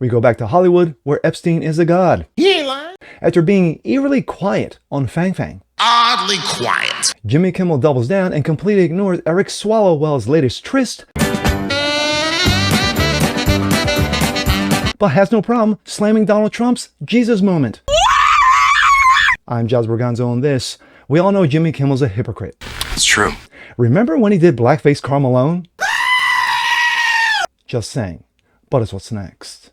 We go back to Hollywood, where Epstein is a god. He ain't lying. After being eerily quiet on Fang Fang, Oddly quiet. Jimmy Kimmel doubles down and completely ignores Eric Swalwell's latest tryst, but has no problem slamming Donald Trump's Jesus moment. I'm Giles Berganzo on this. We all know Jimmy Kimmel's a hypocrite. It's true. Remember when he did blackface Karl Malone? Just saying. But it's what's next.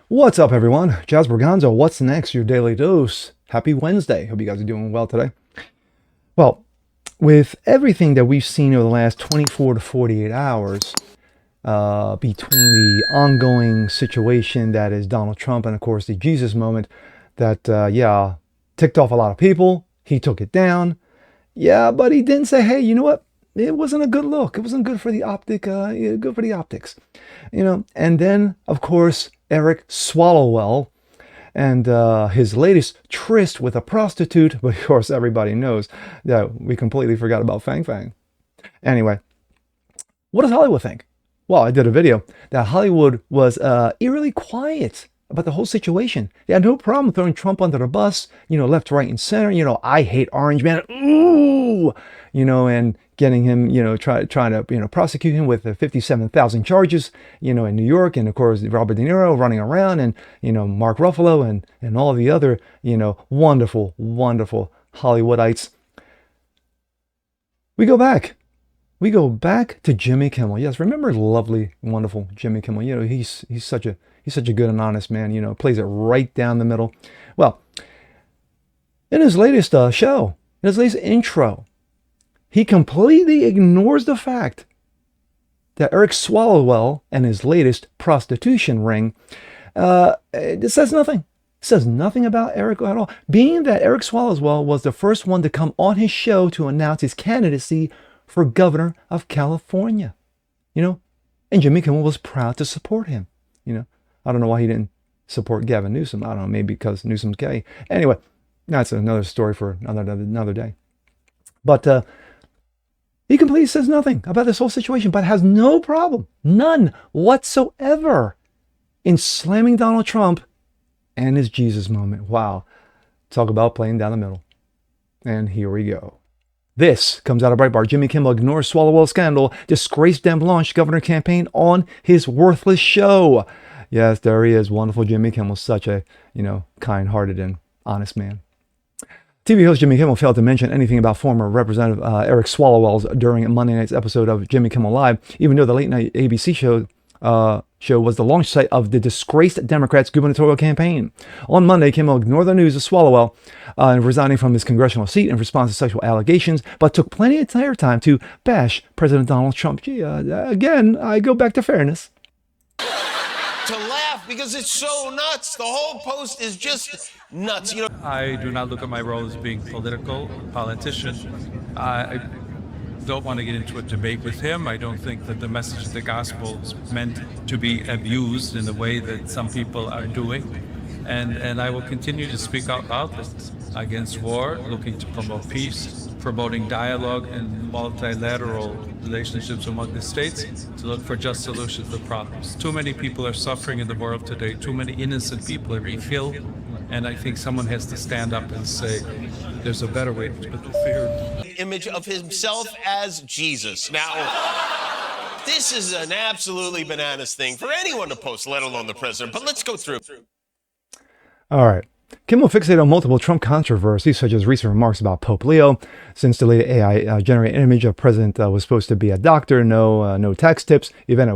What's up, everyone? Giles Berganzo, what's next? Your daily dose. Happy Wednesday. Hope you guys are doing well today. Well, with everything that we've seen over the last 24 to 48 hours, between the ongoing situation that is Donald Trump and, of course, the Jesus moment that, ticked off a lot of people. He took it down. Yeah, but he didn't say, hey, you know what? It wasn't a good look. It wasn't good for the good for the optics. And then, of course, Eric Swalwell and his latest tryst with a prostitute. But, of course, everybody knows that we completely forgot about Fang Fang. Anyway, what does Hollywood think? Well, I did a video that Hollywood was eerily quiet about the whole situation. They had no problem throwing Trump under the bus, left, right, and center. I hate Orange Man. Ooh! And getting him, trying to, prosecute him with 57,000 charges, in New York. And, of course, Robert De Niro running around and, Mark Ruffalo and all the other, wonderful, wonderful Hollywoodites. We go back to Jimmy Kimmel. Yes, remember lovely, wonderful Jimmy Kimmel. He's such a good and honest man, plays it right down the middle. Well, in his latest show, in his latest intro, he completely ignores the fact that Eric Swalwell and his latest prostitution ring, it says nothing. It says nothing about Eric at all. Being that Eric Swalwell was the first one to come on his show to announce his candidacy for governor of California, and Jimmy Kimmel was proud to support him. I don't know why he didn't support Gavin Newsom. I don't know, maybe because Newsom's gay. Anyway, that's another story for another day. But he completely says nothing about this whole situation, but has no problem, none whatsoever, in slamming Donald Trump and his Jesus moment. Wow. Talk about playing down the middle. And here we go. This comes out of Breitbart. Jimmy Kimmel ignores Swalwell scandal. Disgraced Dem launched governor campaign on his worthless show. Yes, there he is. Wonderful Jimmy Kimmel. Such a, kind-hearted and honest man. TV host Jimmy Kimmel failed to mention anything about former Representative Eric Swalwell during Monday night's episode of Jimmy Kimmel Live, even though the late-night ABC show was the launch site of the disgraced Democrats' gubernatorial campaign. On Monday, Kimmel ignored the news of Swalwell resigning from his congressional seat in response to sexual allegations, but took plenty of airtime to bash President Donald Trump. Gee, again, I go back to fairness. To laugh because it's so nuts. The whole post is just nuts. I do not look at my role as being politician. I don't want to get into a debate with him. I don't think that the message of the gospel is meant to be abused in the way that some people are doing. And I will continue to speak out loud against war, looking to promote peace, promoting dialogue and multilateral relationships among the states, to look for just solutions to problems. Too many people are suffering in the world today. Too many innocent people are being killed. And I think someone has to stand up and say, there's a better way to put the fear. Image of himself as Jesus. Now, this is an absolutely bananas thing for anyone to post, let alone the president. But let's go through. All right. Kimmel fixated on multiple Trump controversies, such as recent remarks about Pope Leo, since the latest AI-generated image of President was supposed to be a doctor, no tax tips, event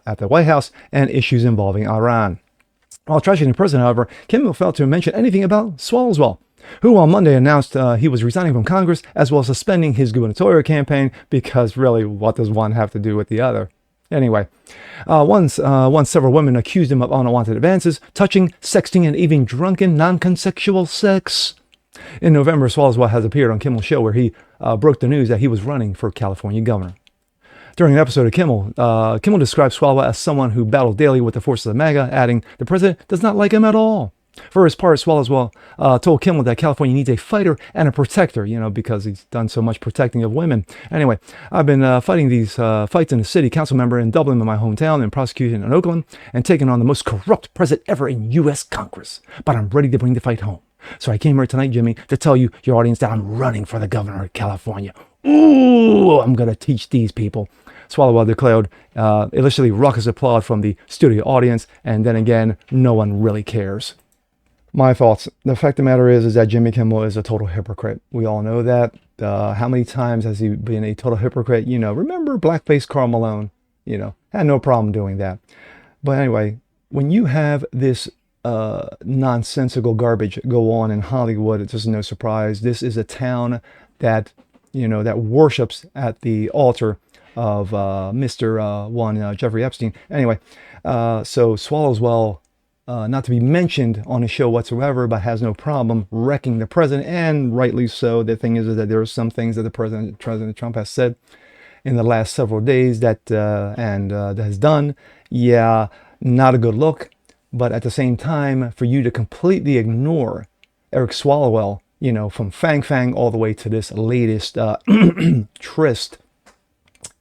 at the White House, and issues involving Iran. While trashing the president, however, Kimmel failed to mention anything about Swalwell, who on Monday announced he was resigning from Congress, as well as suspending his gubernatorial campaign, because really, what does one have to do with the other? Anyway, once several women accused him of unwanted advances, touching, sexting, and even drunken, non-consensual sex. In November, Swalwell has appeared on Kimmel's show where he broke the news that he was running for California governor. During an episode of Kimmel, Kimmel described Swalwell as someone who battled daily with the forces of MAGA, adding, "The president does not like him at all." For his part, Swalwell told Kimmel that California needs a fighter and a protector, because he's done so much protecting of women. Anyway, I've been fighting these fights in the city council member in Dublin, in my hometown, and prosecuting in Oakland, and taking on the most corrupt president ever in U.S. Congress. But I'm ready to bring the fight home. So I came here tonight, Jimmy, to tell you, your audience, that I'm running for the governor of California. Ooh, I'm going to teach these people. Swalwell declared, initially raucous applause from the studio audience, and then again, no one really cares. My thoughts. The fact of the matter is that Jimmy Kimmel is a total hypocrite. We all know that. How many times has he been a total hypocrite? Remember blackface Karl Malone? Had no problem doing that. But anyway, when you have this nonsensical garbage go on in Hollywood, it's just no surprise. This is a town that, that worships at the altar of Mr. one Jeffrey Epstein. Anyway, so Swalwell, not to be mentioned on a show whatsoever, but has no problem wrecking the president, and rightly so. The thing is that there are some things that President Trump has said in the last several days that has done. Yeah, not a good look. But at the same time, for you to completely ignore Eric Swalwell, from Fang Fang all the way to this latest tryst,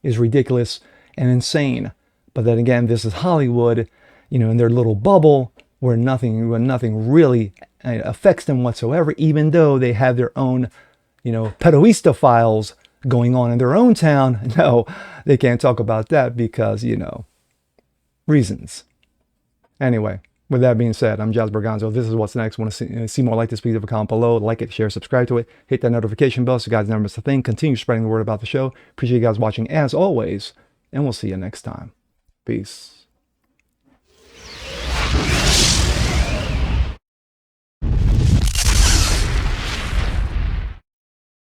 is ridiculous and insane. But then again, this is Hollywood, in their little bubble where nothing really affects them whatsoever, even though they have their own, pedoista files going on in their own town. No, they can't talk about that because, reasons. Anyway, with that being said, I'm Jazz Berganzo. This is What's Next. Want to see more like this, please leave a comment below. Like it, share, subscribe to it. Hit that notification bell so you guys never miss a thing. Continue spreading the word about the show. Appreciate you guys watching as always, and we'll see you next time. Peace.